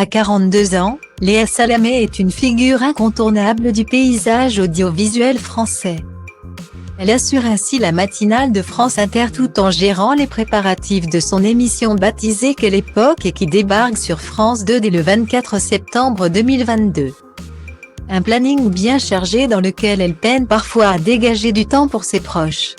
À 42 ans, Léa Salamé est une figure incontournable du paysage audiovisuel français. Elle assure ainsi la matinale de France Inter tout en gérant les préparatifs de son émission baptisée Quelle époque et qui débarque sur France 2 dès le 24 septembre 2022. Un planning bien chargé dans lequel elle peine parfois à dégager du temps pour ses proches.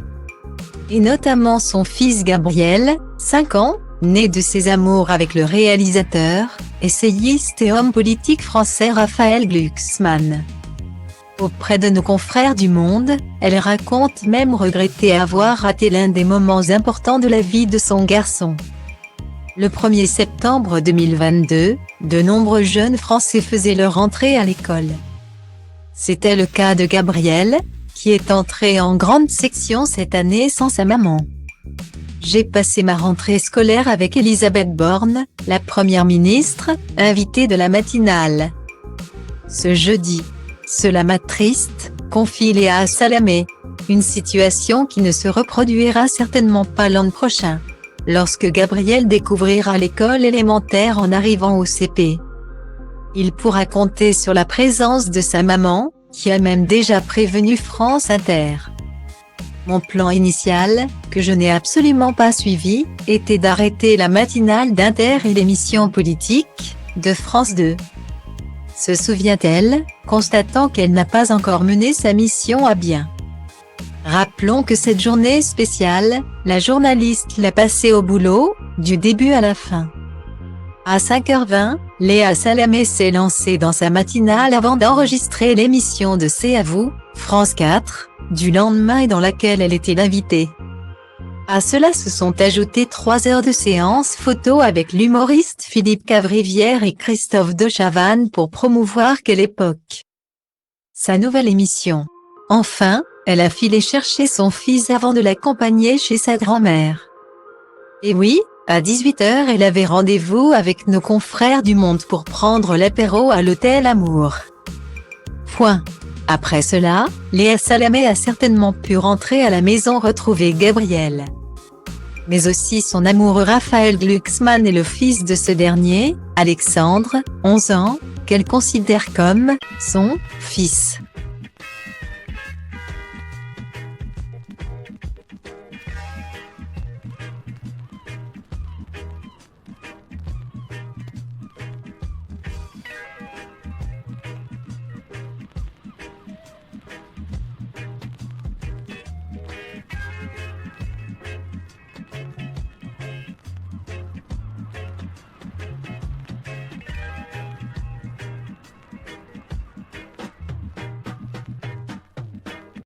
Et notamment son fils Gabriel, 5 ans, né de ses amours avec le réalisateur, essayiste et homme politique français Raphaël Glucksmann. Auprès de nos confrères du Monde, elle raconte même regretter avoir raté l'un des moments importants de la vie de son garçon. Le 1er septembre 2022, de nombreux jeunes Français faisaient leur entrée à l'école. C'était le cas de Gabriel, qui est entré en grande section cette année sans sa maman. J'ai passé ma rentrée scolaire avec Elisabeth Borne, la première ministre, invitée de la matinale. Ce jeudi. Cela m'a triste, confie Léa Salamé. Une situation qui ne se reproduira certainement pas l'an prochain, lorsque Gabriel découvrira l'école élémentaire en arrivant au CP. Il pourra compter sur la présence de sa maman, qui a même déjà prévenu France Inter. Mon plan initial, que je n'ai absolument pas suivi, était d'arrêter la matinale d'Inter et l'émission politique de France 2. Se souvient-elle, constatant qu'elle n'a pas encore mené sa mission à bien. Rappelons que cette journée spéciale, la journaliste l'a passée au boulot, du début à la fin. À 5h20, Léa Salamé s'est lancée dans sa matinale avant d'enregistrer l'émission de C'est à vous, France 4, du lendemain et dans laquelle elle était l'invitée. À cela se sont ajoutées 3 heures de séance photo avec l'humoriste Philippe Cavrivière et Christophe de Chavannes pour promouvoir Quelle époque. Sa nouvelle émission. Enfin, elle a filé chercher son fils avant de l'accompagner chez sa grand-mère. Et oui, à 18h elle avait rendez-vous avec nos confrères du Monde pour prendre l'apéro à l'hôtel Amour. Point. Après cela, Léa Salamé a certainement pu rentrer à la maison retrouver Gabriel. Mais aussi son amoureux Raphaël Glucksmann et le fils de ce dernier, Alexandre, 11 ans, qu'elle considère comme son fils.